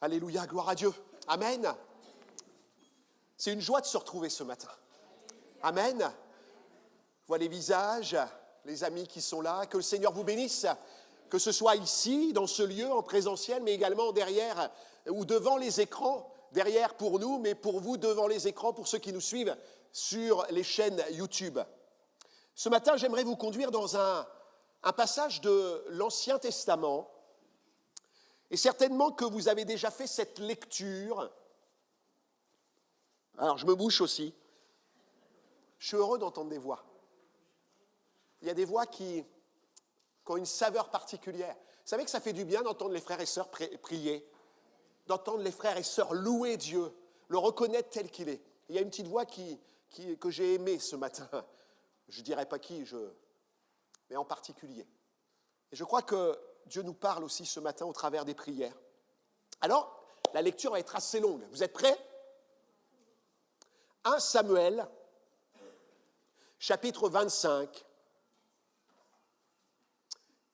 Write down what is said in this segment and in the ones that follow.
Alléluia, gloire à Dieu. Amen. C'est une joie de se retrouver ce matin. Amen. Je vois les visages, les amis qui sont là. Que le Seigneur vous bénisse, que ce soit ici, dans ce lieu, en présentiel, mais également derrière ou devant les écrans. Derrière pour nous, mais pour vous devant les écrans, pour ceux qui nous suivent sur les chaînes YouTube. Ce matin, j'aimerais vous conduire dans un passage de l'Ancien Testament. Et certainement que vous avez déjà fait cette lecture. Alors, je me bouche aussi. Je suis heureux d'entendre des voix. Il y a des voix qui ont une saveur particulière. Vous savez que ça fait du bien d'entendre les frères et sœurs prier, d'entendre les frères et sœurs louer Dieu, le reconnaître tel qu'il est. Il y a une petite voix que j'ai aimée ce matin. Je ne dirai pas qui, mais en particulier. Et je crois que Dieu nous parle aussi ce matin au travers des prières. Alors, la lecture va être assez longue. Vous êtes prêts ? 1 Samuel, chapitre 25,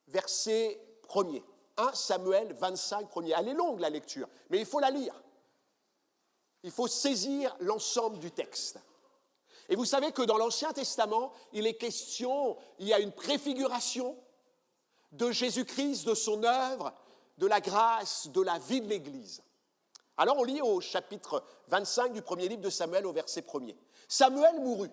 verset 1er. 1 Samuel 25, 1er. Elle est longue, la lecture, mais il faut la lire. Il faut saisir l'ensemble du texte. Et vous savez que dans l'Ancien Testament, il y a une préfiguration de Jésus-Christ, de son œuvre, de la grâce, de la vie de l'Église. Alors on lit au chapitre 25 du premier livre de Samuel au verset 1er. Samuel mourut.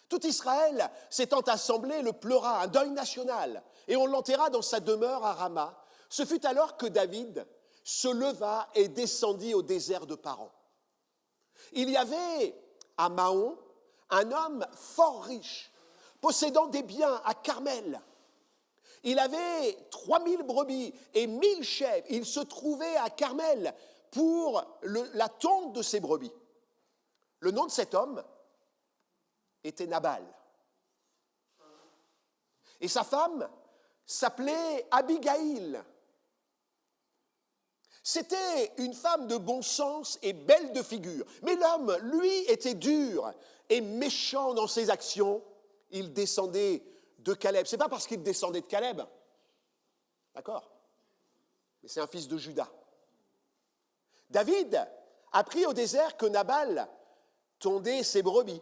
Tout Israël s'étant assemblé le pleura, un deuil national, et on l'enterra dans sa demeure à Rama. Ce fut alors que David se leva et descendit au désert de Paran. Il y avait à Maon un homme fort riche, possédant des biens à Carmel. Il avait 3000 brebis et 1000 chèvres. Il se trouvait à Carmel pour la tonte de ses brebis. Le nom de cet homme était Nabal. Et sa femme s'appelait Abigaïl. C'était une femme de bon sens et belle de figure. Mais l'homme, lui, était dur et méchant dans ses actions. Il descendait de Caleb. Ce n'est pas parce qu'il descendait de Caleb, d'accord, mais c'est un fils de Juda. David apprit au désert que Nabal tondait ses brebis.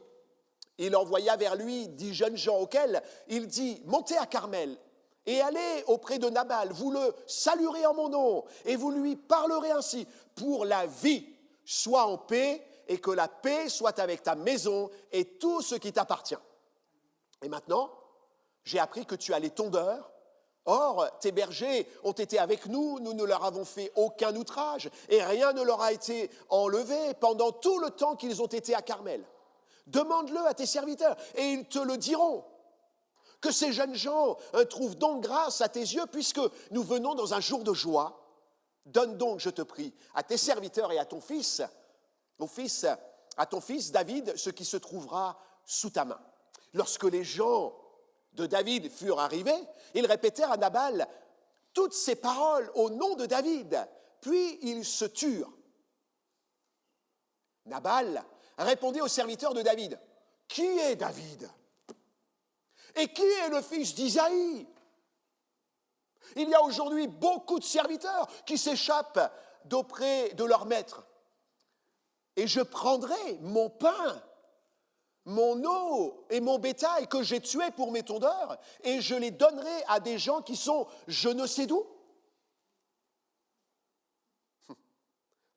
Il envoya vers lui 10 jeunes gens auxquels il dit « Montez à Carmel et allez auprès de Nabal, vous le saluerez en mon nom et vous lui parlerez ainsi, pour la vie, sois en paix et que la paix soit avec ta maison et tout ce qui t'appartient. Et maintenant, j'ai appris que tu as les tondeurs. Or, tes bergers ont été avec nous, nous ne leur avons fait aucun outrage, et rien ne leur a été enlevé pendant tout le temps qu'ils ont été à Carmel. Demande-le à tes serviteurs, et ils te le diront. Que ces jeunes gens trouvent donc grâce à tes yeux, puisque nous venons dans un jour de joie. Donne donc, je te prie, à tes serviteurs et à ton fils, à ton fils David, ce qui se trouvera sous ta main. Lorsque les gens de David furent arrivés, ils répétèrent à Nabal toutes ces paroles au nom de David, puis ils se turent. Nabal répondit aux serviteurs de David, « Qui est David ? Et qui est le fils d'Isaïe ? Il y a aujourd'hui beaucoup de serviteurs qui s'échappent d'auprès de leur maître. Et je prendrai mon pain, mon eau et mon bétail que j'ai tué pour mes tondeurs, et je les donnerai à des gens qui sont je ne sais d'où. »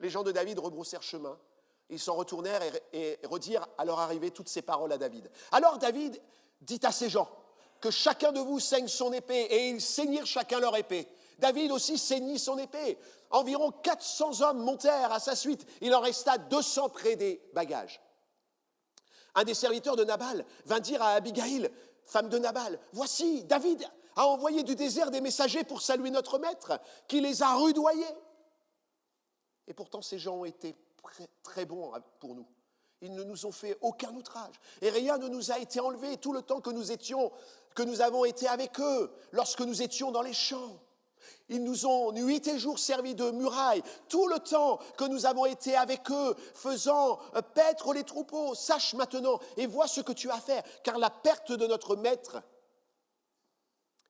Les gens de David rebroussèrent chemin. Ils s'en retournèrent et redirent à leur arrivée toutes ces paroles à David. Alors David dit à ces gens que chacun de vous saigne son épée, et ils saignirent chacun leur épée. David aussi saignit son épée. Environ 400 hommes montèrent à sa suite. Il en resta 200 près des bagages. Un des serviteurs de Nabal vint dire à Abigaïl, femme de Nabal, « Voici, David a envoyé du désert des messagers pour saluer notre maître, qui les a rudoyés. » Et pourtant, ces gens ont été très bons pour nous. Ils ne nous ont fait aucun outrage. Et rien ne nous a été enlevé tout le temps que nous avons été avec eux, lorsque nous étions dans les champs. Ils nous ont nuit et jour servi de muraille, tout le temps que nous avons été avec eux, faisant paître les troupeaux. Sache maintenant et vois ce que tu as fait, car la perte de notre maître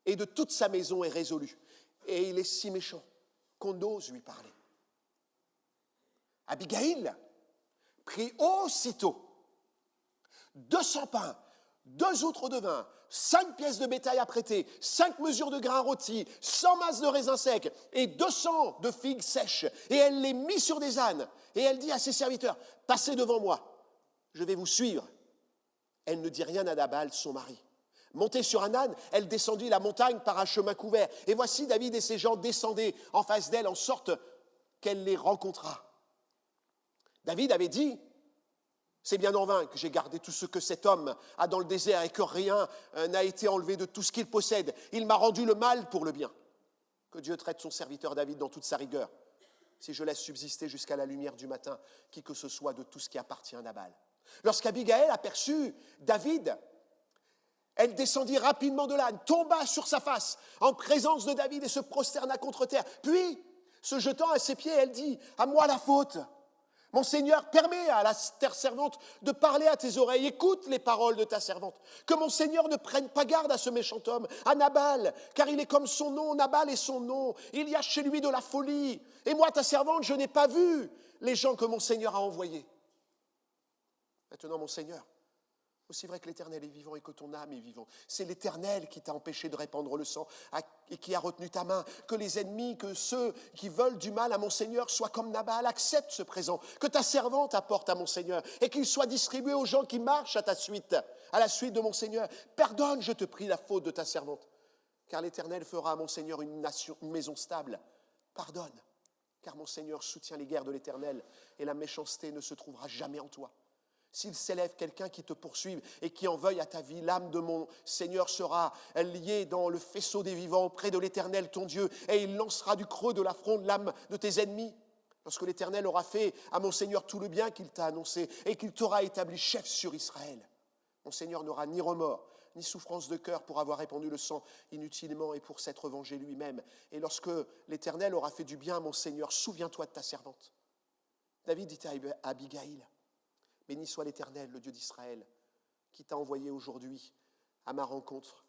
et de toute sa maison est résolue. Et il est si méchant qu'on ose lui parler. Abigail prit aussitôt 200 pains, 2 outres de vin, 5 pièces de bétail à prêter, 5 mesures de grains rôtis, 100 masses de raisins secs et 200 de figues sèches. Et elle les mit sur des ânes. Et elle dit à ses serviteurs, « Passez devant moi, je vais vous suivre. » Elle ne dit rien à Nabal, son mari. Montée sur un âne, elle descendit la montagne par un chemin couvert. Et voici David et ses gens descendaient en face d'elle en sorte qu'elle les rencontra. David avait dit, c'est bien en vain que j'ai gardé tout ce que cet homme a dans le désert et que rien n'a été enlevé de tout ce qu'il possède. Il m'a rendu le mal pour le bien. Que Dieu traite son serviteur David dans toute sa rigueur, si je laisse subsister jusqu'à la lumière du matin qui que ce soit de tout ce qui appartient à Nabal. Lorsqu'Abigail aperçut David, elle descendit rapidement de l'âne, tomba sur sa face en présence de David et se prosterna contre terre. Puis, se jetant à ses pieds, elle dit, « À moi la faute. Mon Seigneur, permets à ta servante de parler à tes oreilles. Écoute les paroles de ta servante. Que mon Seigneur ne prenne pas garde à ce méchant homme, à Nabal, car il est comme son nom, Nabal est son nom. Il y a chez lui de la folie. Et moi, ta servante, je n'ai pas vu les gens que mon Seigneur a envoyés. Maintenant, mon Seigneur, aussi vrai que l'Éternel est vivant et que ton âme est vivante, c'est l'Éternel qui t'a empêché de répandre le sang et qui a retenu ta main. Que les ennemis, que ceux qui veulent du mal à mon Seigneur soient comme Nabal, accepte ce présent. Que ta servante apporte à mon Seigneur et qu'il soit distribué aux gens qui marchent à ta suite, à la suite de mon Seigneur. Pardonne, je te prie, la faute de ta servante, car l'Éternel fera à mon Seigneur une maison stable. Pardonne, car mon Seigneur soutient les guerres de l'Éternel et la méchanceté ne se trouvera jamais en toi. S'il s'élève quelqu'un qui te poursuive et qui en veuille à ta vie, l'âme de mon Seigneur sera liée dans le faisceau des vivants auprès de l'Éternel ton Dieu, et il lancera du creux de la fronde l'âme de tes ennemis. Lorsque l'Éternel aura fait à mon Seigneur tout le bien qu'il t'a annoncé et qu'il t'aura établi chef sur Israël, mon Seigneur n'aura ni remords, ni souffrance de cœur pour avoir répandu le sang inutilement et pour s'être vengé lui-même. Et lorsque l'Éternel aura fait du bien à mon Seigneur, souviens-toi de ta servante. David dit à Abigail, béni soit l'Éternel, le Dieu d'Israël, qui t'a envoyé aujourd'hui à ma rencontre.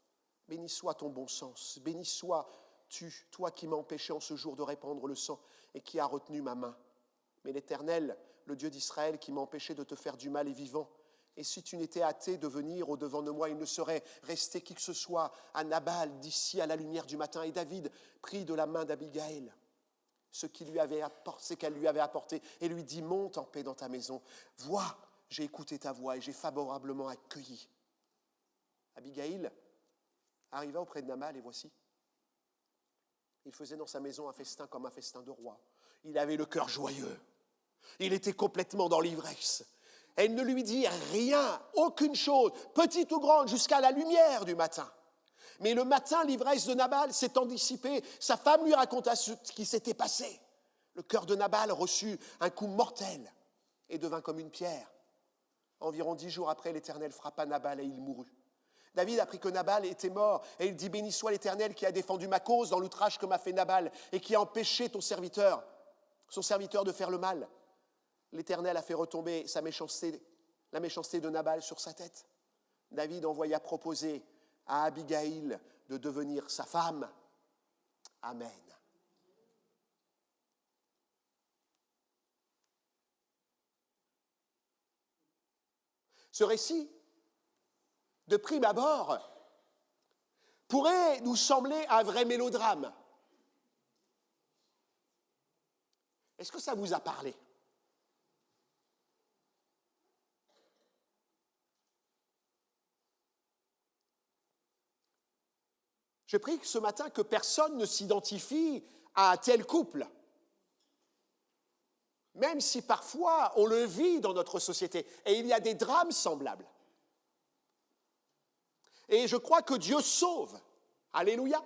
Béni soit ton bon sens. Béni sois-tu, toi qui m'as empêché en ce jour de répandre le sang et qui as retenu ma main. Mais l'Éternel, le Dieu d'Israël, qui m'a empêché de te faire du mal est vivant. Et si tu n'étais hâté de venir au-devant de moi, il ne serait resté qui que ce soit à Nabal d'ici à la lumière du matin. Et David prit de la main d'Abigail ce qu'elle lui avait apporté et lui dit, monte en paix dans ta maison. Vois, j'ai écouté ta voix et j'ai favorablement accueilli. Abigail arriva auprès de Nabal et voici, il faisait dans sa maison un festin comme un festin de roi. Il avait le cœur joyeux. Il était complètement dans l'ivresse. Elle ne lui dit rien, aucune chose, petite ou grande, jusqu'à la lumière du matin. Mais le matin, l'ivresse de Nabal s'étant dissipée, sa femme lui raconta ce qui s'était passé. Le cœur de Nabal reçut un coup mortel et devint comme une pierre. Environ 10 jours après, l'Éternel frappa Nabal et il mourut. David apprit que Nabal était mort et il dit, béni soit l'Éternel qui a défendu ma cause dans l'outrage que m'a fait Nabal et qui a empêché son serviteur de faire le mal. L'Éternel a fait retomber la méchanceté de Nabal sur sa tête. David envoya proposer à Abigail de devenir sa femme. Amen. Ce récit, de prime abord, pourrait nous sembler un vrai mélodrame. Est-ce que ça vous a parlé ? Je prie ce matin que personne ne s'identifie à un tel couple, même si parfois on le vit dans notre société, et il y a des drames semblables. Et je crois que Dieu sauve, alléluia,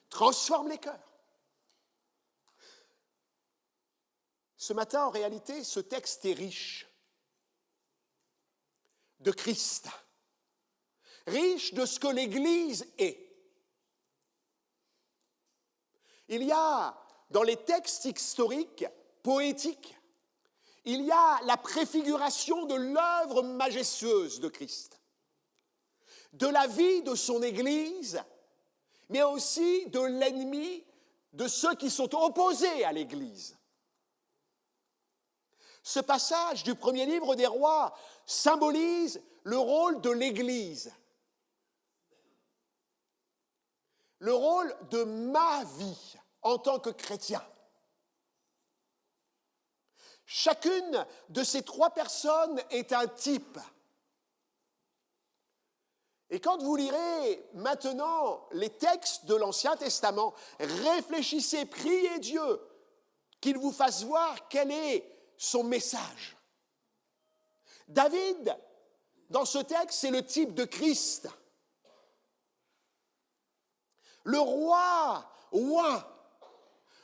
transforme les cœurs. Ce matin, en réalité, ce texte est riche de Christ, riche de ce que l'Église est. Il y a, dans les textes historiques, poétiques, il y a la préfiguration de l'œuvre majestueuse de Christ, de la vie de son Église, mais aussi de l'ennemi de ceux qui sont opposés à l'Église. Ce passage du premier livre des rois symbolise le rôle de l'Église, le rôle de ma vie en tant que chrétien. Chacune de ces trois personnes est un type. Et quand vous lirez maintenant les textes de l'Ancien Testament, réfléchissez, priez Dieu qu'il vous fasse voir quel est son message. David, dans ce texte, c'est le type de Christ. Le roi oint,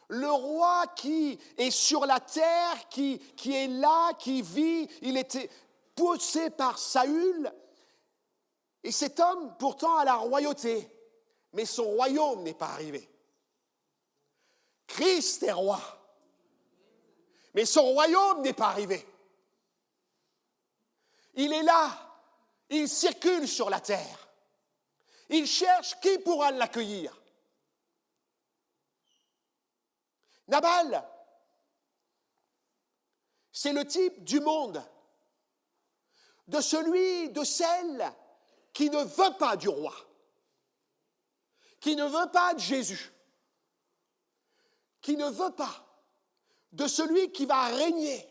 le roi qui est sur la terre, qui est là, qui vit, il était poussé par Saül. Et cet homme, pourtant, a la royauté, mais son royaume n'est pas arrivé. Christ est roi, mais son royaume n'est pas arrivé. Il est là, il circule sur la terre. Il cherche qui pourra l'accueillir. Nabal, c'est le type du monde, de celui, de celle qui ne veut pas du roi, qui ne veut pas de Jésus, qui ne veut pas de celui qui va régner.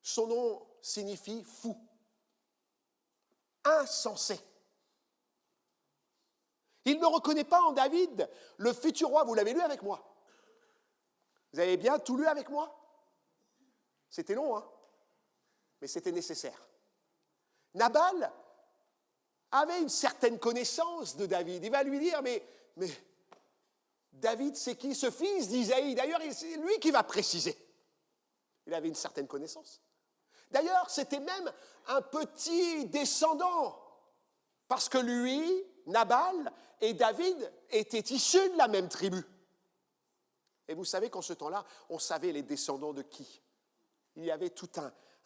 Son nom signifie fou, insensé. Il ne reconnaît pas en David le futur roi. Vous l'avez lu avec moi? Vous avez bien tout lu avec moi? C'était long, hein? Mais c'était nécessaire. Nabal avait une certaine connaissance de David. Il va lui dire, mais David, c'est qui ce fils d'Isaïe? D'ailleurs, c'est lui qui va préciser. Il avait une certaine connaissance. D'ailleurs, c'était même un petit descendant, parce que lui, Nabal et David étaient issus de la même tribu. Et vous savez qu'en ce temps-là, on savait les descendants de qui. Il y avait tout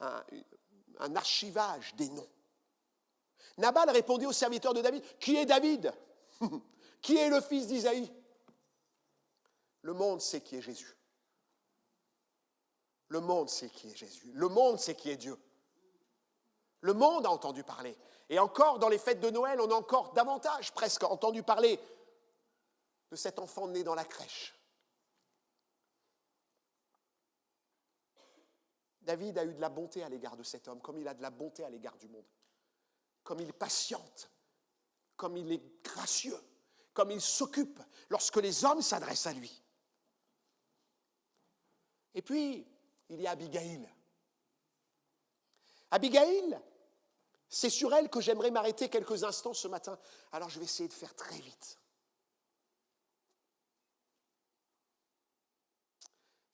un archivage des noms. Nabal répondit aux serviteurs de David, « Qui est David? Qui est le fils d'Isaïe ?» Le monde sait qui est Jésus. Le monde sait qui est Jésus. Le monde sait qui est Dieu. Le monde a entendu parler. Et encore, dans les fêtes de Noël, on a encore davantage presque entendu parler de cet enfant né dans la crèche. David a eu de la bonté à l'égard de cet homme, comme il a de la bonté à l'égard du monde. Comme il est patiente, comme il est gracieux, comme il s'occupe lorsque les hommes s'adressent à lui. Et puis, il y a Abigail. Abigail, c'est sur elle que j'aimerais m'arrêter quelques instants ce matin. Alors je vais essayer de faire très vite.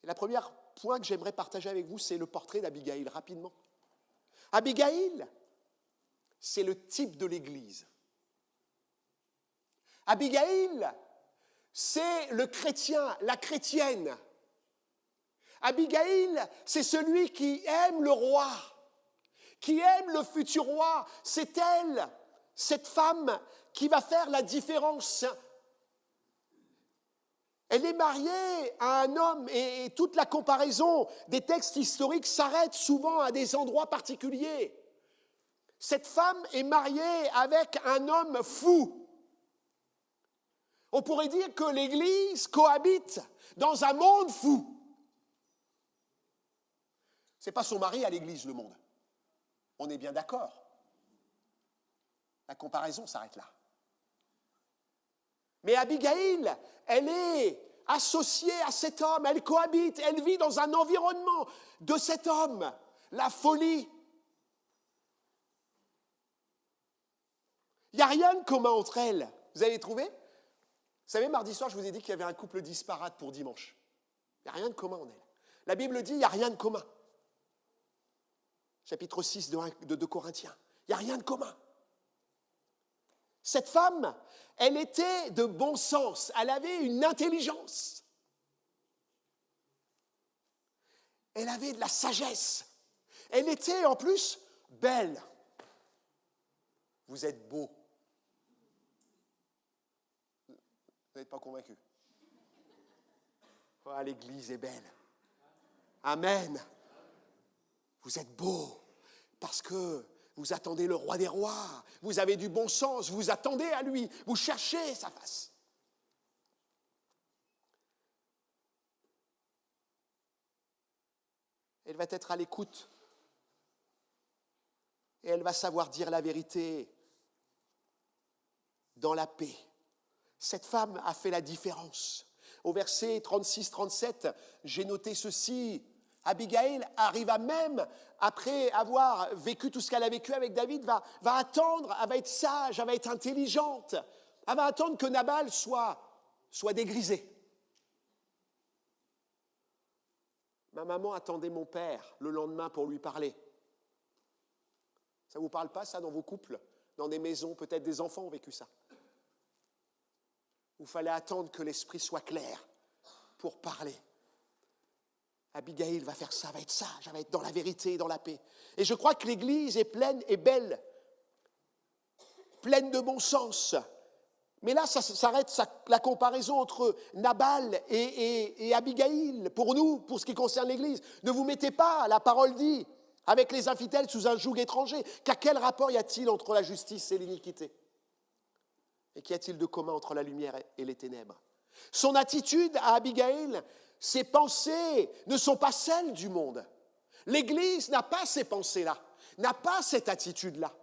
Et la première point que j'aimerais partager avec vous, c'est le portrait d'Abigail, rapidement. Abigail, c'est le type de l'Église. Abigail, c'est le chrétien, la chrétienne. Abigail, c'est celui qui aime le roi, qui aime le futur roi. C'est elle, cette femme, qui va faire la différence. Elle est mariée à un homme et toute la comparaison des textes historiques s'arrête souvent à des endroits particuliers. Cette femme est mariée avec un homme fou. On pourrait dire que l'Église cohabite dans un monde fou. Ce n'est pas son mari à l'Église, le monde. On est bien d'accord. La comparaison s'arrête là. Mais Abigail, elle est associée à cet homme, elle cohabite, elle vit dans un environnement de cet homme, la folie. Il n'y a rien de commun entre elles. Vous avez trouvé? Vous savez, mardi soir, je vous ai dit qu'il y avait un couple disparate pour dimanche. Il n'y a rien de commun en elles. La Bible dit qu'il n'y a rien de commun. Chapitre 6 de 2 Corinthiens. Il n'y a rien de commun. Cette femme, elle était de bon sens, elle avait une intelligence. Elle avait de la sagesse. Elle était en plus belle. Vous êtes beau. Vous n'êtes pas convaincus? Oh, l'Église est belle. Amen. Vous êtes beaux parce que vous attendez le roi des rois. Vous avez du bon sens, vous attendez à lui, vous cherchez sa face. Elle va être à l'écoute et elle va savoir dire la vérité dans la paix. Cette femme a fait la différence. Au verset 36-37, j'ai noté ceci. Abigail arriva même, après avoir vécu tout ce qu'elle a vécu avec David, va attendre, elle va être sage, elle va être intelligente. Elle va attendre que Nabal soit dégrisé. Ma maman attendait mon père le lendemain pour lui parler. Ça ne vous parle pas, ça, dans vos couples? Dans des maisons, peut-être des enfants ont vécu ça. Il fallait attendre que l'esprit soit clair pour parler. Abigail va faire ça, va être sage, elle va être dans la vérité et dans la paix. Et je crois que l'Église est pleine et belle, pleine de bon sens. Mais là, ça s'arrête la comparaison entre Nabal et Abigail. Pour nous, pour ce qui concerne l'Église, ne vous mettez pas, la parole dit, avec les infidèles sous un joug étranger. Car quel rapport y a-t-il entre la justice et l'iniquité? Et qu'y a-t-il de commun entre la lumière et les ténèbres? Son attitude à Abigail, ses pensées ne sont pas celles du monde. L'Église n'a pas ces pensées-là, n'a pas cette attitude-là.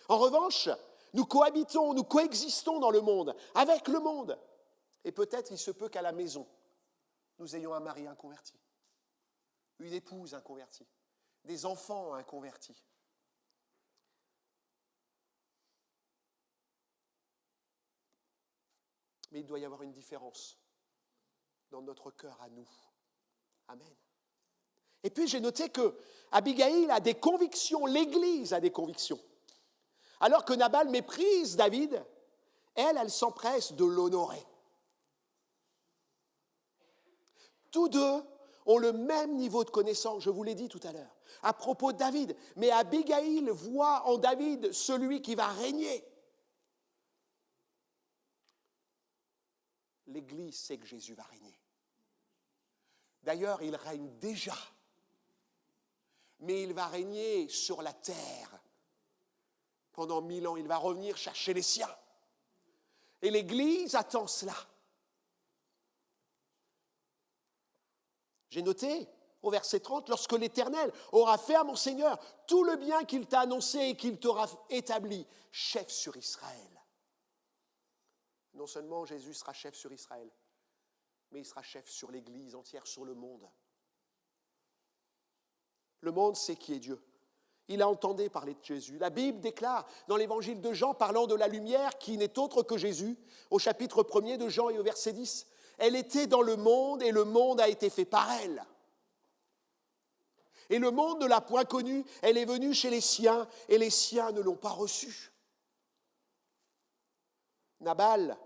En revanche, nous cohabitons, nous coexistons dans le monde, avec le monde. Et peut-être il se peut qu'à la maison, nous ayons un mari inconverti, une épouse inconvertie, des enfants inconvertis. Mais il doit y avoir une différence dans notre cœur à nous. Amen. Et puis j'ai noté que Abigail a des convictions, l'Église a des convictions. Alors que Nabal méprise David, elle s'empresse de l'honorer. Tous deux ont le même niveau de connaissance, je vous l'ai dit tout à l'heure, à propos de David. Mais Abigail voit en David celui qui va régner. L'Église sait que Jésus va régner. D'ailleurs, il règne déjà. Mais il va régner sur la terre. Pendant 1000 ans, il va revenir chercher les siens. Et l'Église attend cela. J'ai noté au verset 30, lorsque l'Éternel aura fait à mon Seigneur tout le bien qu'il t'a annoncé et qu'il t'aura établi, chef sur Israël. Non seulement Jésus sera chef sur Israël, mais il sera chef sur l'Église entière, sur le monde. Le monde sait qui est Dieu. Il a entendu parler de Jésus. La Bible déclare dans l'évangile de Jean, parlant de la lumière qui n'est autre que Jésus, au chapitre 1er de Jean et au verset 10, elle était dans le monde et le monde a été fait par elle. Et le monde ne l'a point connue, elle est venue chez les siens et les siens ne l'ont pas reçue. Nabal,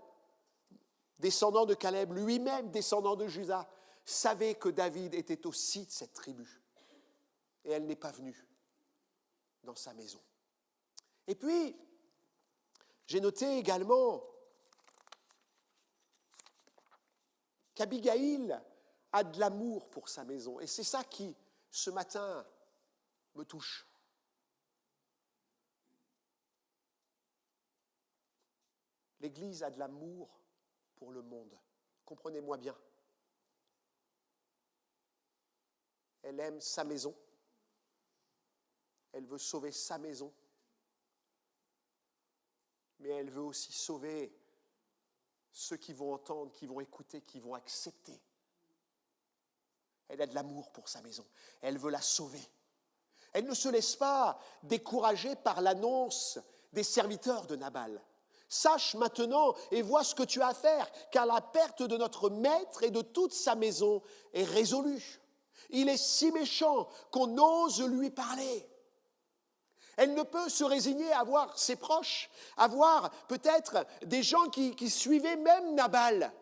descendant de Caleb, lui-même descendant de Juda, savait que David était aussi de cette tribu. Et elle n'est pas venue dans sa maison. Et puis, j'ai noté également qu'Abigail a de l'amour pour sa maison. Et c'est ça qui, ce matin, me touche. L'Église a de l'amour pour le monde. Comprenez-moi bien. Elle aime sa maison. Elle veut sauver sa maison. Mais elle veut aussi sauver ceux qui vont entendre, qui vont écouter, qui vont accepter. Elle a de l'amour pour sa maison. Elle veut la sauver. Elle ne se laisse pas décourager par l'annonce des serviteurs de Nabal. Sache maintenant et vois ce que tu as à faire, car la perte de notre maître et de toute sa maison est résolue. Il est si méchant qu'on ose lui parler. Elle ne peut se résigner à voir ses proches, à voir peut-être des gens qui suivaient même Nabal.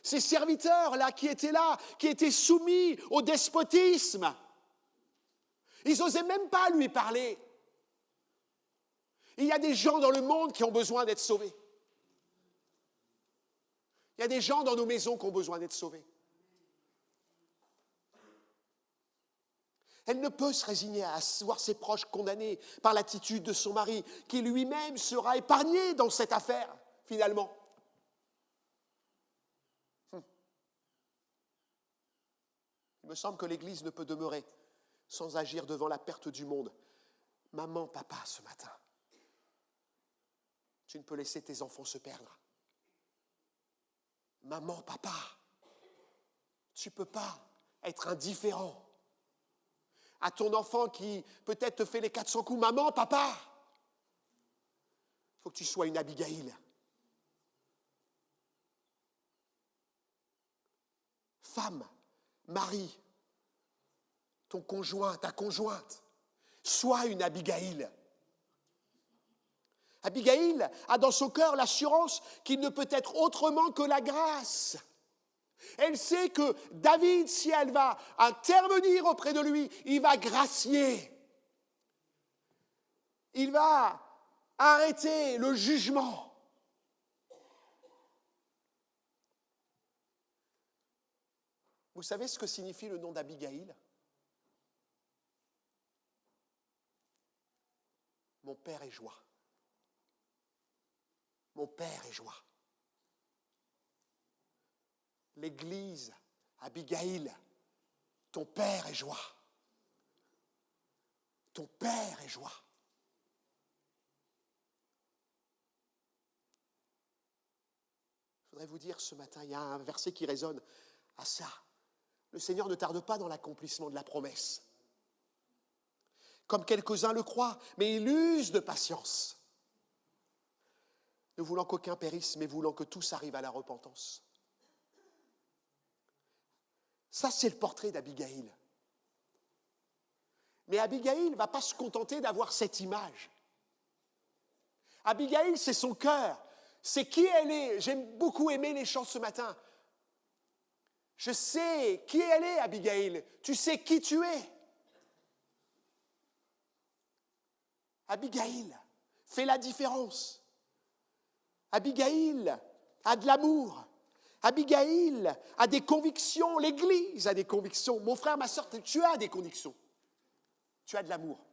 Ces serviteurs-là, qui étaient soumis au despotisme. Ils n'osaient même pas lui parler. Il y a des gens dans le monde qui ont besoin d'être sauvés. Il y a des gens dans nos maisons qui ont besoin d'être sauvés. Elle ne peut se résigner à voir ses proches condamnés par l'attitude de son mari, qui lui-même sera épargné dans cette affaire, finalement. Il me semble que l'Église ne peut demeurer sans agir devant la perte du monde. Maman, papa, ce matin, tu ne peux laisser tes enfants se perdre. Maman, papa, tu ne peux pas être indifférent à ton enfant qui peut-être te fait les 400 coups. Maman, papa, il faut que tu sois une Abigail. Femme, mari, ton conjoint, ta conjointe, sois une Abigail. Abigail a dans son cœur l'assurance qu'il ne peut être autrement que la grâce. Elle sait que David, si elle va intervenir auprès de lui, il va gracier. Il va arrêter le jugement. Vous savez ce que signifie le nom d'Abigail ? Mon père est joie. Mon père est joie. L'Église, Abigail, ton père est joie. Ton père est joie. Je voudrais vous dire ce matin, il y a un verset qui résonne à ça. Le Seigneur ne tarde pas dans l'accomplissement de la promesse. Comme quelques-uns le croient, mais il use de patience. Ne voulant qu'aucun périsse, mais voulant que tous arrivent à la repentance. Ça, c'est le portrait d'Abigail. Mais Abigail ne va pas se contenter d'avoir cette image. Abigail, c'est son cœur. C'est qui elle est. J'aime beaucoup aimer les chants ce matin. Je sais qui elle est, Abigail. Tu sais qui tu es. Abigail fait la différence. Abigail a de l'amour. Abigail a des convictions. L'Église a des convictions. Mon frère, ma soeur, tu as des convictions. Tu as de l'amour.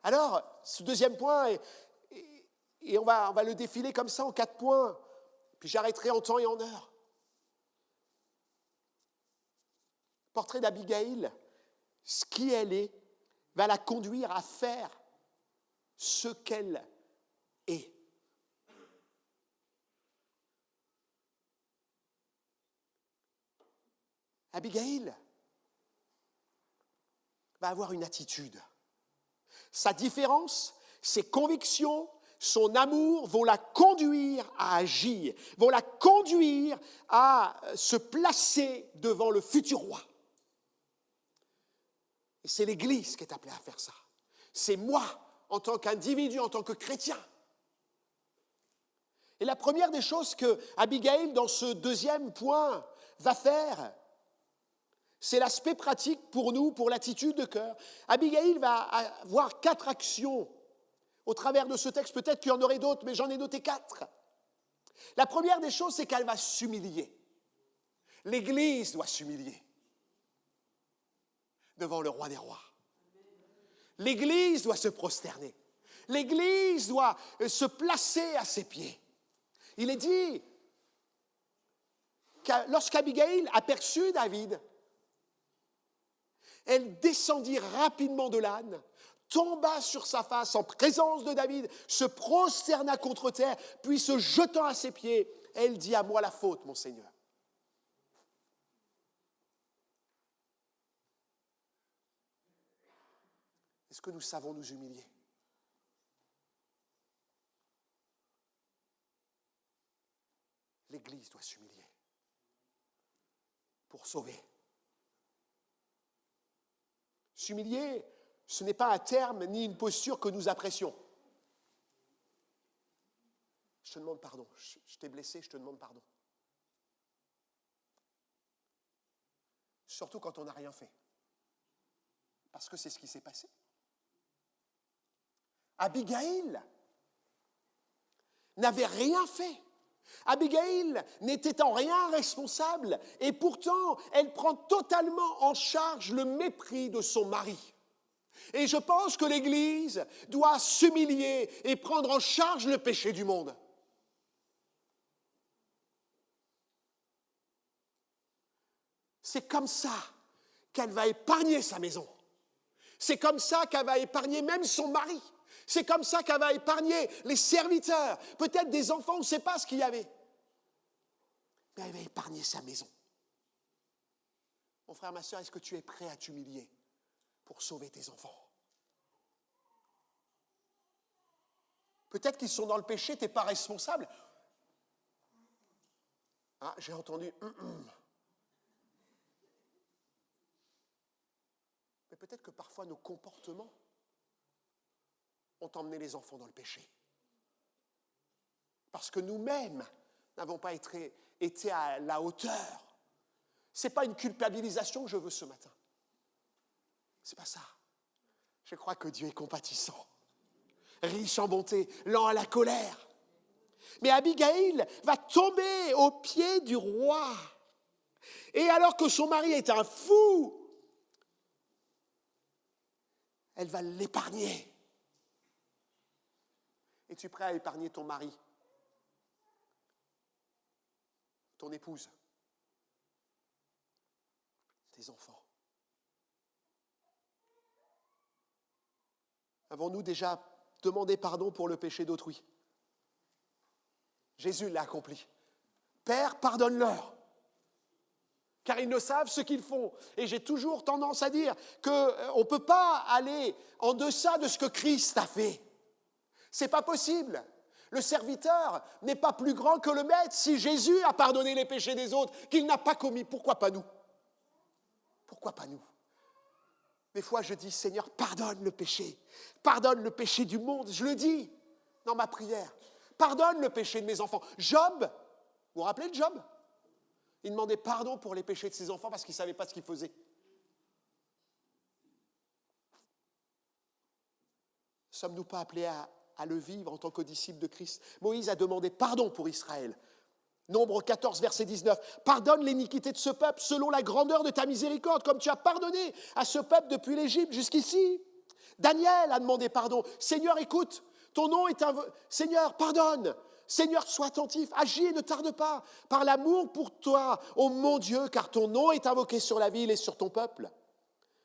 Alors, ce deuxième point, et on va le défiler comme ça en 4 points, puis j'arrêterai en temps et en heure. Portrait d'Abigail, ce qui elle est, va la conduire à faire ce qu'elle est. Abigail va avoir une attitude. Sa différence, ses convictions, son amour vont la conduire à agir, vont la conduire à se placer devant le futur roi. Et c'est l'Église qui est appelée à faire ça. C'est moi, en tant qu'individu, en tant que chrétien. Et la première des choses que Abigail, dans ce deuxième point, va faire, c'est l'aspect pratique pour nous, pour l'attitude de cœur. Abigail va avoir 4 actions au travers de ce texte. Peut-être qu'il y en aurait d'autres, mais j'en ai noté 4. La première des choses, c'est qu'elle va s'humilier. L'Église doit s'humilier devant le roi des rois. L'Église doit se prosterner. L'Église doit se placer à ses pieds. Il est dit que lorsqu'Abigail aperçut David, elle descendit rapidement de l'âne, tomba sur sa face en présence de David, se prosterna contre terre, puis se jetant à ses pieds, elle dit: « À moi la faute, mon Seigneur. » Est-ce que nous savons nous humilier? L'Église doit s'humilier pour sauver. S'humilier, ce n'est pas un terme ni une posture que nous apprécions. Je te demande pardon, je t'ai blessé, je te demande pardon. Surtout quand on n'a rien fait. Parce que c'est ce qui s'est passé. Abigail n'avait rien fait. Abigail n'était en rien responsable et pourtant elle prend totalement en charge le mépris de son mari. Et je pense que l'Église doit s'humilier et prendre en charge le péché du monde. C'est comme ça qu'elle va épargner sa maison. C'est comme ça qu'elle va épargner même son mari. C'est comme ça qu'elle va épargner les serviteurs, peut-être des enfants, on ne sait pas ce qu'il y avait. Mais elle va épargner sa maison. Mon frère, ma soeur, est-ce que tu es prêt à t'humilier pour sauver tes enfants? Peut-être qu'ils sont dans le péché, tu n'es pas responsable. Ah, j'ai entendu. Mais peut-être que parfois nos comportements ont emmené les enfants dans le péché. Parce que nous-mêmes n'avons pas été à la hauteur. Ce n'est pas une culpabilisation que je veux ce matin. Ce n'est pas ça. Je crois que Dieu est compatissant, riche en bonté, lent à la colère. Mais Abigail va tomber aux pieds du roi. Et alors que son mari est un fou, elle va l'épargner. Es-tu prêt à épargner ton mari, ton épouse, tes enfants? Avons-nous déjà demandé pardon pour le péché d'autrui? Jésus l'a accompli. Père, pardonne-leur, car ils ne savent ce qu'ils font. Et j'ai toujours tendance à dire qu'on ne peut pas aller en deçà de ce que Christ a fait. Ce n'est pas possible. Le serviteur n'est pas plus grand que le maître. Si Jésus a pardonné les péchés des autres qu'il n'a pas commis, pourquoi pas nous? Pourquoi pas nous? Des fois, je dis, Seigneur, pardonne le péché du monde. Je le dis dans ma prière. Pardonne le péché de mes enfants. Job, vous vous rappelez de Job? Il demandait pardon pour les péchés de ses enfants parce qu'il ne savait pas ce qu'il faisait. Ne sommes-nous pas appelés à le vivre en tant que disciples de Christ? Moïse a demandé pardon pour Israël. Nombre 14, verset 19. Pardonne l'iniquité de ce peuple selon la grandeur de ta miséricorde, comme tu as pardonné à ce peuple depuis l'Égypte jusqu'ici. Daniel a demandé pardon. Seigneur, écoute, ton nom est Seigneur, pardonne. Seigneur, sois attentif, agis et ne tarde pas. Par l'amour pour toi, ô mon Dieu, car ton nom est invoqué sur la ville et sur ton peuple.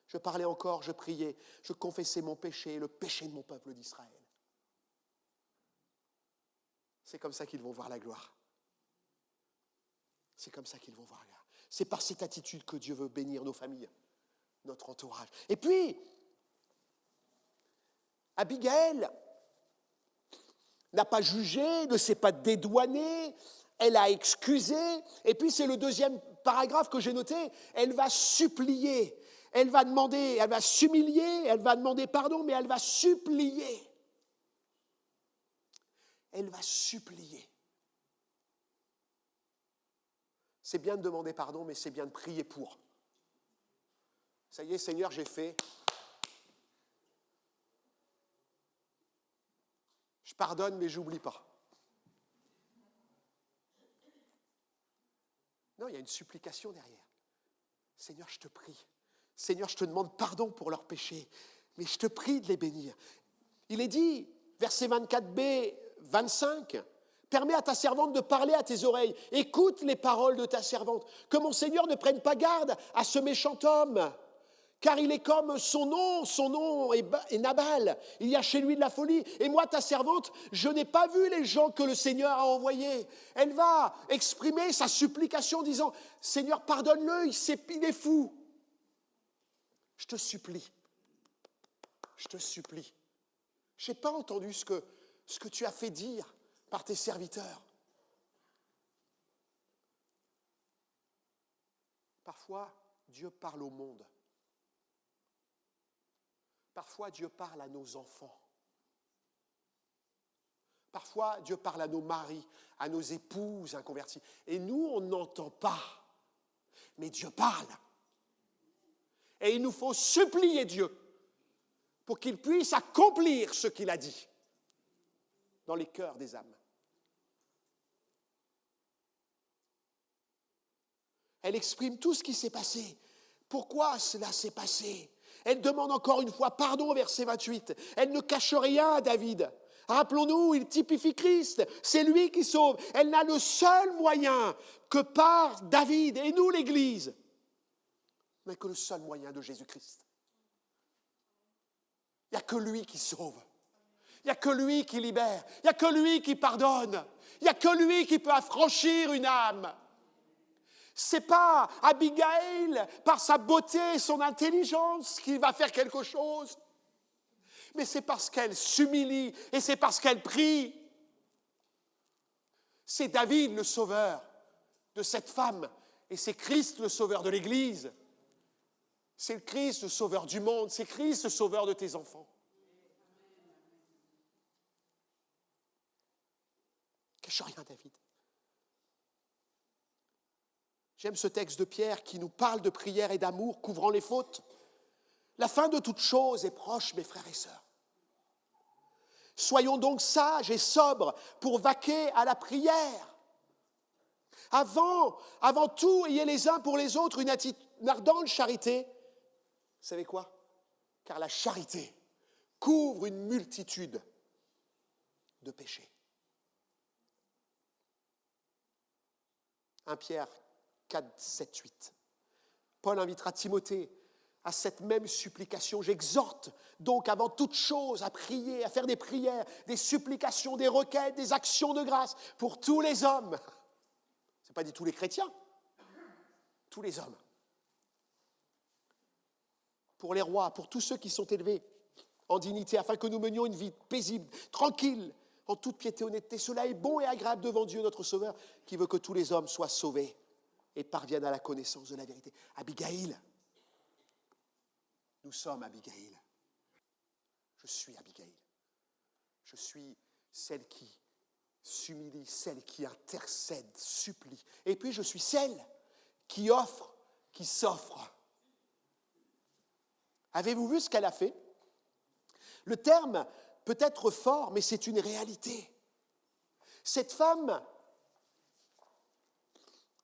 Je parlais encore, je priais, je confessais mon péché, le péché de mon peuple d'Israël. C'est comme ça qu'ils vont voir la gloire. C'est comme ça qu'ils vont voir la gloire. C'est par cette attitude que Dieu veut bénir nos familles, notre entourage. Et puis, Abigail n'a pas jugé, ne s'est pas dédouanée, elle a excusé. Et puis c'est le deuxième paragraphe que j'ai noté, elle va supplier, elle va demander, elle va s'humilier, elle va demander pardon, mais elle va supplier. Elle va supplier. C'est bien de demander pardon, mais c'est bien de prier pour. Ça y est, Seigneur, j'ai fait. Je pardonne, mais j'oublie pas. Non, il y a une supplication derrière. Seigneur, je te prie. Seigneur, je te demande pardon pour leurs péchés, mais je te prie de les bénir. Il est dit, verset 24b, 25, permets à ta servante de parler à tes oreilles. Écoute les paroles de ta servante. Que mon Seigneur ne prenne pas garde à ce méchant homme, car il est comme son nom est Nabal. Il y a chez lui de la folie. Et moi, ta servante, je n'ai pas vu les gens que le Seigneur a envoyés. Elle va exprimer sa supplication en disant, Seigneur, pardonne-le, il est fou. Je te supplie. Je te supplie. Je n'ai pas entendu ce que tu as fait dire par tes serviteurs. Parfois, Dieu parle au monde. Parfois, Dieu parle à nos enfants. Parfois, Dieu parle à nos maris, à nos épouses inconverties. Et nous, on n'entend pas. Mais Dieu parle. Et il nous faut supplier Dieu pour qu'il puisse accomplir ce qu'il a dit dans les cœurs des âmes. Elle exprime tout ce qui s'est passé. Pourquoi cela s'est passé? Elle demande encore une fois pardon au verset 28. Elle ne cache rien à David. Rappelons-nous, il typifie Christ. C'est lui qui sauve. Elle n'a le seul moyen que par David et nous, l'Église. Mais que le seul moyen de Jésus-Christ. Il n'y a que lui qui sauve. Il n'y a que lui qui libère. Il n'y a que lui qui pardonne. Il n'y a que lui qui peut affranchir une âme. Ce n'est pas Abigail, par sa beauté et son intelligence, qui va faire quelque chose. Mais c'est parce qu'elle s'humilie et c'est parce qu'elle prie. C'est David le sauveur de cette femme et c'est Christ le sauveur de l'Église. C'est le Christ le sauveur du monde, c'est Christ le sauveur de tes enfants. Cache rien, David. J'aime ce texte de Pierre qui nous parle de prière et d'amour couvrant les fautes. La fin de toute chose est proche, mes frères et sœurs. Soyons donc sages et sobres pour vaquer à la prière. Avant tout, ayez les uns pour les autres une ardente charité. Vous savez quoi? Car la charité couvre une multitude de péchés. 1 Pierre 4, 7, 8. Paul invitera Timothée à cette même supplication. J'exhorte donc avant toute chose à prier, à faire des prières, des supplications, des requêtes, des actions de grâce pour tous les hommes. Ce n'est pas dit tous les chrétiens, tous les hommes. Pour les rois, pour tous ceux qui sont élevés en dignité, afin que nous menions une vie paisible, tranquille, en toute piété et honnêteté. Cela est bon et agréable devant Dieu, notre Sauveur, qui veut que tous les hommes soient sauvés et parviennent à la connaissance de la vérité. Abigail, nous sommes Abigail. Je suis Abigail. Je suis celle qui s'humilie, celle qui intercède, supplie. Et puis je suis celle qui offre, qui s'offre. Avez-vous vu ce qu'elle a fait? Le terme peut être fort, mais c'est une réalité. Cette femme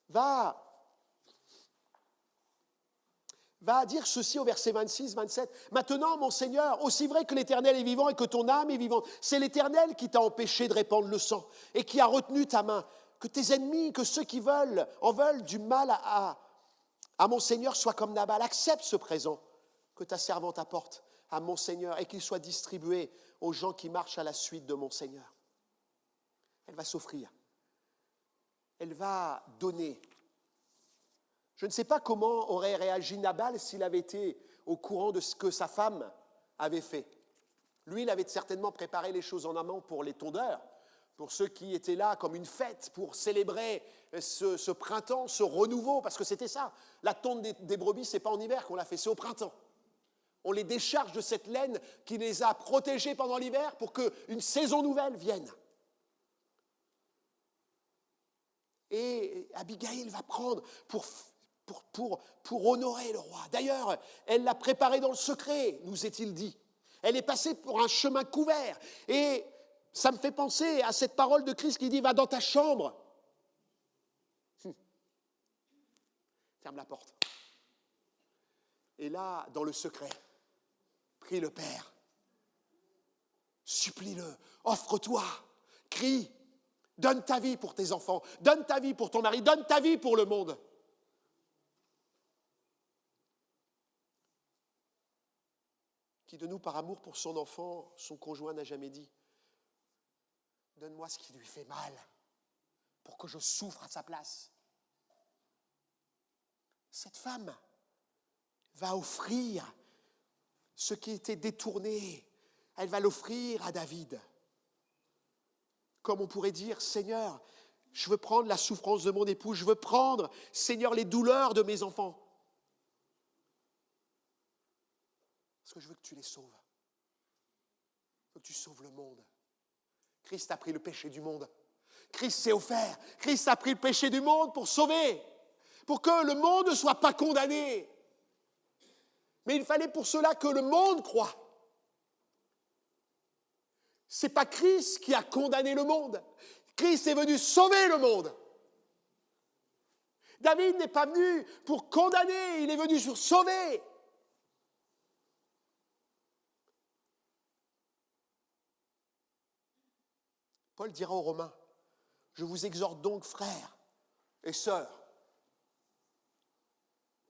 va dire ceci au verset 26, 27. Maintenant, mon Seigneur, aussi vrai que l'Éternel est vivant et que ton âme est vivante, c'est l'Éternel qui t'a empêché de répandre le sang et qui a retenu ta main. Que tes ennemis, que ceux qui en veulent du mal à mon Seigneur soient comme Nabal. Accepte ce présent que ta servante apporte à mon Seigneur et qu'il soit distribué aux gens qui marchent à la suite de mon Seigneur. Elle va s'offrir. Elle va donner. Je ne sais pas comment aurait réagi Nabal s'il avait été au courant de ce que sa femme avait fait. Lui, il avait certainement préparé les choses en amont pour les tondeurs, pour ceux qui étaient là comme une fête, pour célébrer ce printemps, ce renouveau, parce que c'était ça. La tonte des brebis, ce n'est pas en hiver qu'on l'a fait, c'est au printemps. On les décharge de cette laine qui les a protégés pendant l'hiver pour qu'une saison nouvelle vienne. Et Abigail va prendre pour honorer le roi. D'ailleurs, elle l'a préparé dans le secret, nous est-il dit. Elle est passée pour un chemin couvert. Et ça me fait penser à cette parole de Christ qui dit « Va dans ta chambre ». Ferme la porte. Et là, dans le secret, prie le Père. Supplie-le, offre-toi, crie. Donne ta vie pour tes enfants, donne ta vie pour ton mari, donne ta vie pour le monde. Qui de nous, par amour pour son enfant, son conjoint, n'a jamais dit « Donne-moi ce qui lui fait mal pour que je souffre à sa place ». Cette femme va offrir ce qui était détourné. Elle va l'offrir à David. Comme on pourrait dire, Seigneur, je veux prendre la souffrance de mon époux, je veux prendre, Seigneur, les douleurs de mes enfants. Parce que je veux que tu les sauves. Je veux que tu sauves le monde. Christ a pris le péché du monde. Christ s'est offert. Christ a pris le péché du monde pour sauver. Pour que le monde ne soit pas condamné. Mais il fallait pour cela que le monde croie. Ce n'est pas Christ qui a condamné le monde. Christ est venu sauver le monde. David n'est pas venu pour condamner, il est venu pour sauver. Paul dira aux Romains, je vous exhorte donc, frères et sœurs,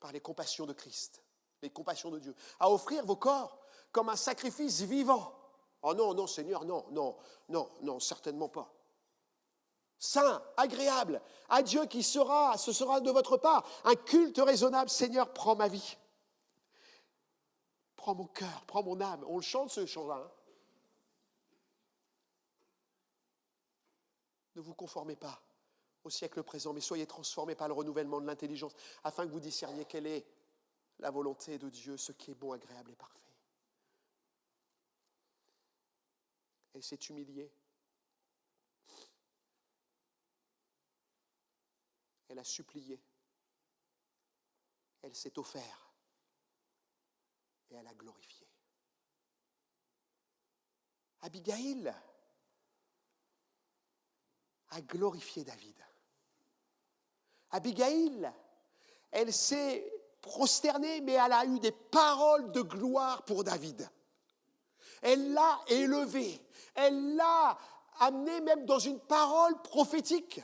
par les compassions de Christ, les compassions de Dieu, à offrir vos corps comme un sacrifice vivant. Oh non, non, Seigneur, non, certainement pas. Saint, agréable, à Dieu ce sera de votre part un culte raisonnable. Seigneur, prends ma vie, prends mon cœur, prends mon âme. On le chante ce chant-là. Hein. Ne vous conformez pas au siècle présent, mais soyez transformés par le renouvellement de l'intelligence, afin que vous discerniez quelle est la volonté de Dieu, ce qui est bon, agréable et parfait. Elle s'est humiliée. Elle a supplié. Elle s'est offert. Et elle a glorifié. Abigail a glorifié David. Abigail, elle s'est prosternée, mais elle a eu des paroles de gloire pour David. Elle l'a élevé, elle l'a amené même dans une parole prophétique.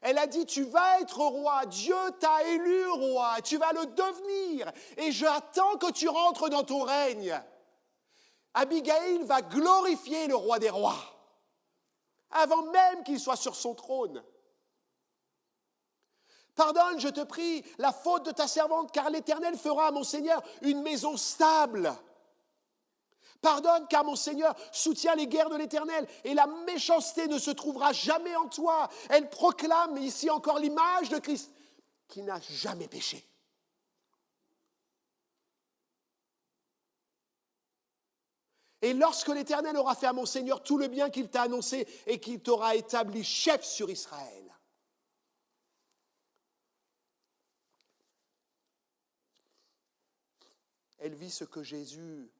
Elle a dit, tu vas être roi, Dieu t'a élu roi, tu vas le devenir, et j'attends que tu rentres dans ton règne. Abigail va glorifier le roi des rois, avant même qu'il soit sur son trône. Pardonne, je te prie, la faute de ta servante, car l'Éternel fera à mon Seigneur une maison stable. Pardonne, car mon Seigneur soutient les guerres de l'Éternel, et la méchanceté ne se trouvera jamais en toi. Elle proclame ici encore l'image de Christ, qui n'a jamais péché. Et lorsque l'Éternel aura fait à mon Seigneur tout le bien qu'il t'a annoncé, et qu'il t'aura établi chef sur Israël, elle vit ce que Jésus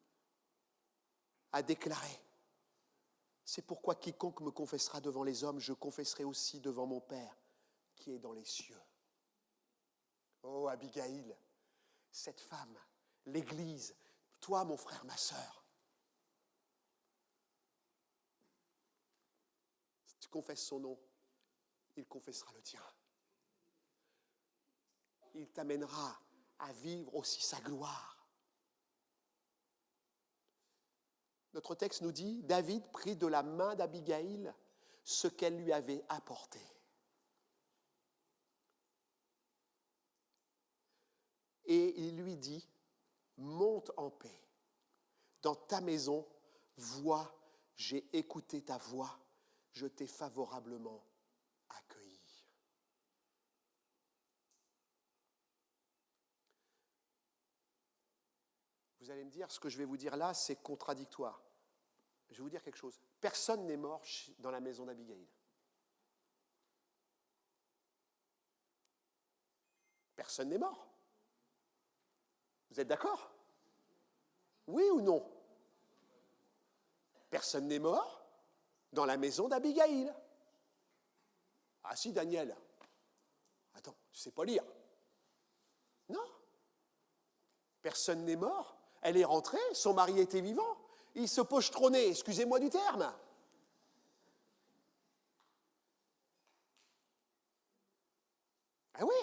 a déclaré. C'est pourquoi quiconque me confessera devant les hommes, je confesserai aussi devant mon Père qui est dans les cieux. Oh Abigail, cette femme, l'Église, toi mon frère, ma sœur, si tu confesses son nom, il confessera le tien. Il t'amènera à vivre aussi sa gloire. Notre texte nous dit, David prit de la main d'Abigail ce qu'elle lui avait apporté. Et il lui dit, monte en paix. Dans ta maison, vois, j'ai écouté ta voix, je t'ai favorablement accueilli. Vous allez me dire, ce que je vais vous dire là, c'est contradictoire. Je vais vous dire quelque chose. Personne n'est mort dans la maison d'Abigail. Personne n'est mort. Vous êtes d'accord? Oui ou non? Personne n'est mort dans la maison d'Abigail. Ah si, Daniel. Attends, tu ne sais pas lire. Non. Personne n'est mort. Elle est rentrée, son mari était vivant. Il se pochetronnait, excusez-moi du terme. Ah oui.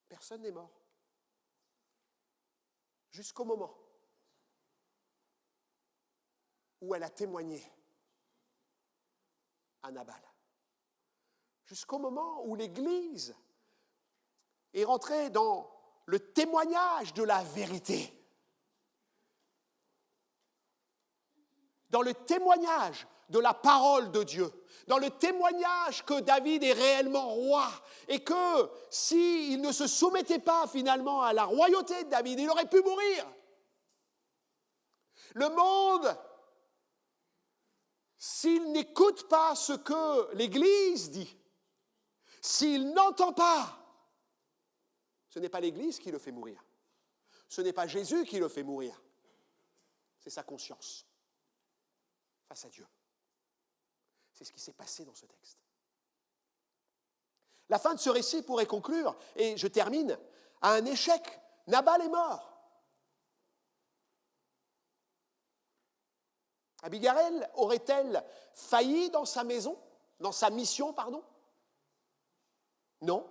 Personne n'est mort. Jusqu'au moment où elle a témoigné à Nabal. Jusqu'au moment où l'Église est rentrée dans le témoignage de la vérité. Dans le témoignage de la parole de Dieu. Dans le témoignage que David est réellement roi. Et que s'il ne se soumettait pas finalement à la royauté de David, il aurait pu mourir. Le monde, s'il n'écoute pas ce que l'Église dit, s'il n'entend pas, ce n'est pas l'Église qui le fait mourir. Ce n'est pas Jésus qui le fait mourir. C'est sa conscience. face à Dieu. C'est ce qui s'est passé dans ce texte. La fin de ce récit pourrait conclure, et je termine, à un échec. Nabal est mort. Abigail aurait-elle failli dans sa maison, dans sa mission, pardon? Non,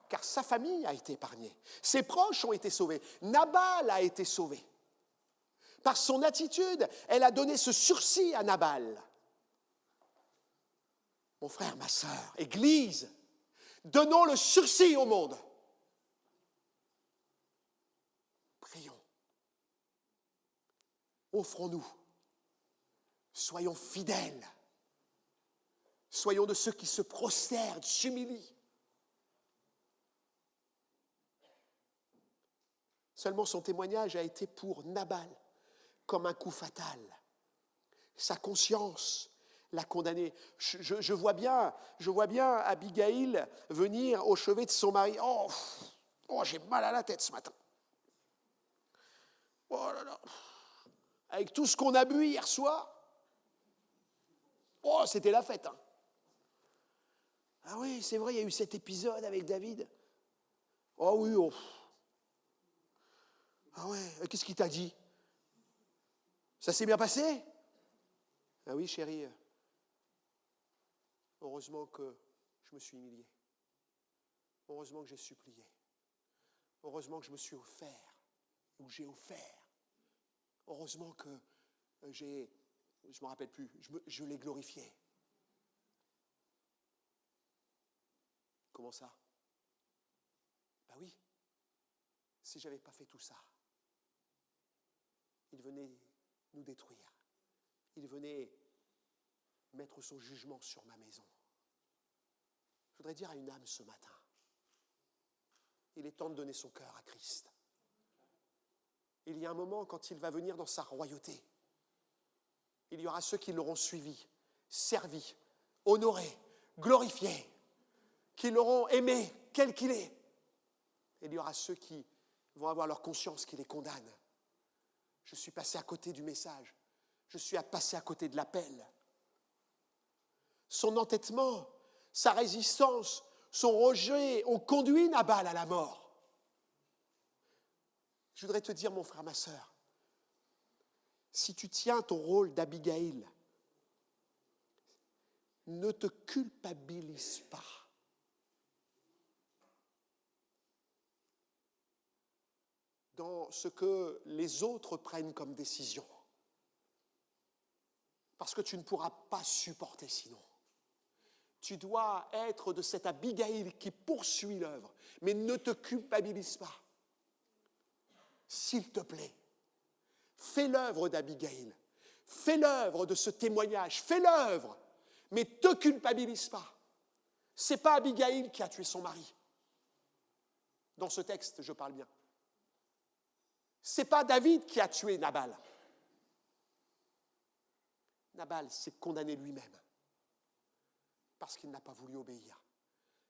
car sa famille a été épargnée. Ses proches ont été sauvés. Nabal a été sauvé. Par son attitude, elle a donné ce sursis à Nabal. Mon frère, ma sœur, Église, donnons le sursis au monde. Prions. Offrons-nous. Soyons fidèles. Soyons de ceux qui se prosternent, s'humilient. Seulement son témoignage a été pour Nabal comme un coup fatal. Sa conscience l'a condamné. Je vois bien Abigail venir au chevet de son mari. Oh, j'ai mal à la tête ce matin. Oh là là. Avec tout ce qu'on a bu hier soir. Oh, c'était la fête. Hein. Ah oui, c'est vrai, il y a eu cet épisode avec David. Oh oui, oh. Ah ouais, qu'est-ce qu'il t'a dit? Ça s'est bien passé? Ah oui, chérie. Heureusement que je me suis humilié. Heureusement que j'ai supplié. Heureusement que je me suis offert. Ou j'ai offert. Heureusement que je ne me rappelle plus, je l'ai glorifié. Comment ça? Ben oui, si je n'avais pas fait tout ça, il venait nous détruire. Il venait mettre son jugement sur ma maison. Je voudrais dire à une âme ce matin, il est temps de donner son cœur à Christ. Il y a un moment quand il va venir dans sa royauté, il y aura ceux qui l'auront suivi, servi, honoré, glorifié, qui l'auront aimé quel qu'il est. Et il y aura ceux qui vont avoir leur conscience qui les condamne. Je suis passé à côté du message. Je suis passé à côté de l'appel. Son entêtement, sa résistance, son rejet ont conduit Nabal à la mort. Je voudrais te dire, mon frère, ma sœur, si tu tiens ton rôle d'Abigail, ne te culpabilise pas. Dans ce que les autres prennent comme décision. Parce que tu ne pourras pas supporter sinon. Tu dois être de cette Abigail qui poursuit l'œuvre, mais ne te culpabilise pas. S'il te plaît, fais l'œuvre d'Abigail, fais l'œuvre de ce témoignage, fais l'œuvre, mais ne te culpabilise pas. Ce n'est pas Abigail qui a tué son mari. Dans ce texte, je parle bien. Ce n'est pas David qui a tué Nabal. Nabal s'est condamné lui-même parce qu'il n'a pas voulu obéir,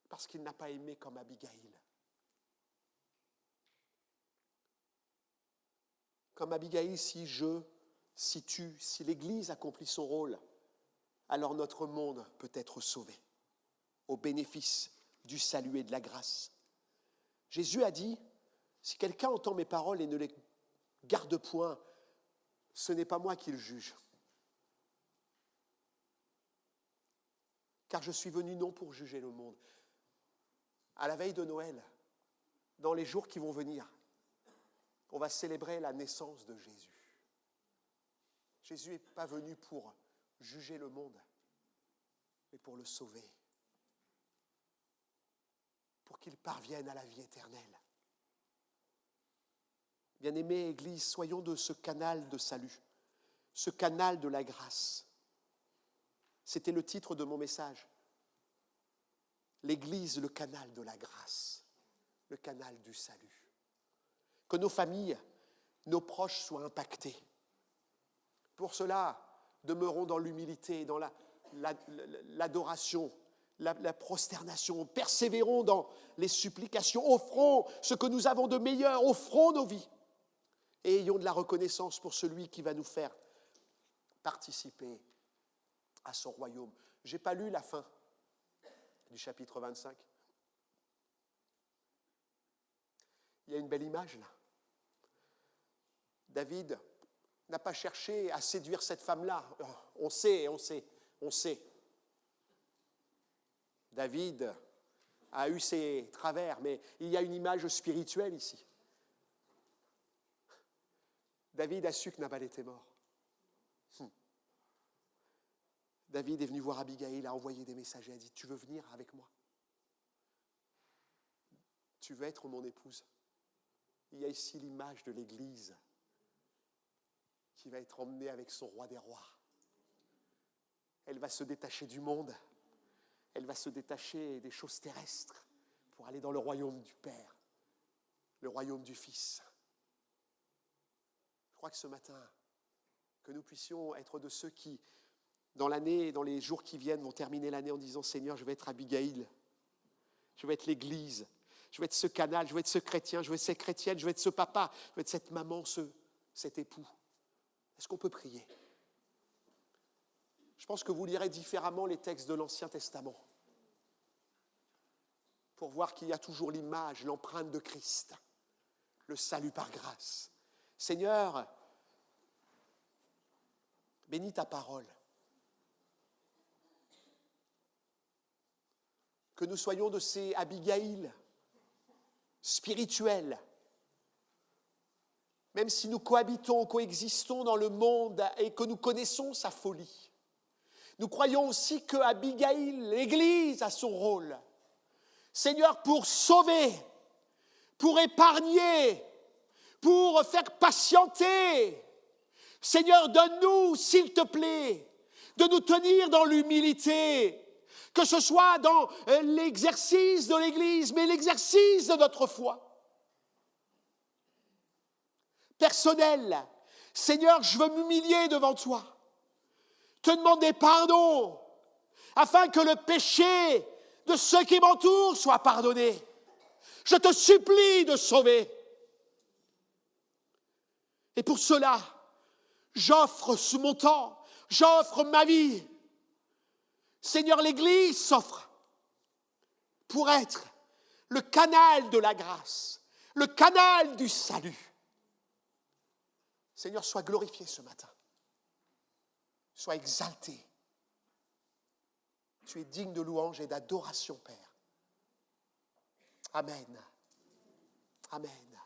parce qu'il n'a pas aimé comme Abigail. Comme Abigail, si tu, si l'Église accomplit son rôle, alors notre monde peut être sauvé au bénéfice du salut et de la grâce. Jésus a dit, si quelqu'un entend mes paroles et ne les garde point, ce n'est pas moi qui le juge. Car je suis venu non pour juger le monde. À la veille de Noël, dans les jours qui vont venir, on va célébrer la naissance de Jésus. Jésus n'est pas venu pour juger le monde, mais pour le sauver, pour qu'il parvienne à la vie éternelle. Bien-aimée Église, soyons de ce canal de salut, ce canal de la grâce. C'était le titre de mon message. L'Église, le canal de la grâce, le canal du salut. Que nos familles, nos proches soient impactés. Pour cela, demeurons dans l'humilité, dans l'adoration, la prosternation. Persévérons dans les supplications. Offrons ce que nous avons de meilleur. Offrons nos vies. Et ayons de la reconnaissance pour celui qui va nous faire participer à son royaume. Je n'ai pas lu la fin du chapitre 25. Il y a une belle image là. David n'a pas cherché à séduire cette femme-là. On sait. David a eu ses travers, mais il y a une image spirituelle ici. David a su que Nabal était mort. David est venu voir Abigail, a envoyé des messagers, a dit « Tu veux venir avec moi? Tu veux être mon épouse ?» Il y a ici l'image de l'Église qui va être emmenée avec son roi des rois. Elle va se détacher du monde, elle va se détacher des choses terrestres pour aller dans le royaume du Père, le royaume du Fils. Je crois que ce matin, que nous puissions être de ceux qui, dans l'année, dans les jours qui viennent, vont terminer l'année en disant « Seigneur, je vais être Abigail, je vais être l'Église, je vais être ce canal, je vais être ce chrétien, je vais être cette chrétienne, je vais être ce papa, je vais être cette maman, cet époux. » Est-ce qu'on peut prier? Je pense que vous lirez différemment les textes de l'Ancien Testament pour voir qu'il y a toujours l'image, l'empreinte de Christ, le salut par grâce. Seigneur, bénis ta parole. Que nous soyons de ces Abigail spirituels, même si nous cohabitons, coexistons dans le monde et que nous connaissons sa folie. Nous croyons aussi que Abigail, l'Église, a son rôle. Seigneur, pour sauver, pour épargner, pour faire patienter. Seigneur, donne-nous, s'il te plaît, de nous tenir dans l'humilité, que ce soit dans l'exercice de l'Église, mais l'exercice de notre foi. Personnel, Seigneur, je veux m'humilier devant toi, te demander pardon, afin que le péché de ceux qui m'entourent soit pardonné. Je te supplie de sauver. Et pour cela, j'offre mon temps, j'offre ma vie. Seigneur, l'Église s'offre pour être le canal de la grâce, le canal du salut. Seigneur, sois glorifié ce matin. Sois exalté. Tu es digne de louange et d'adoration, Père. Amen. Amen.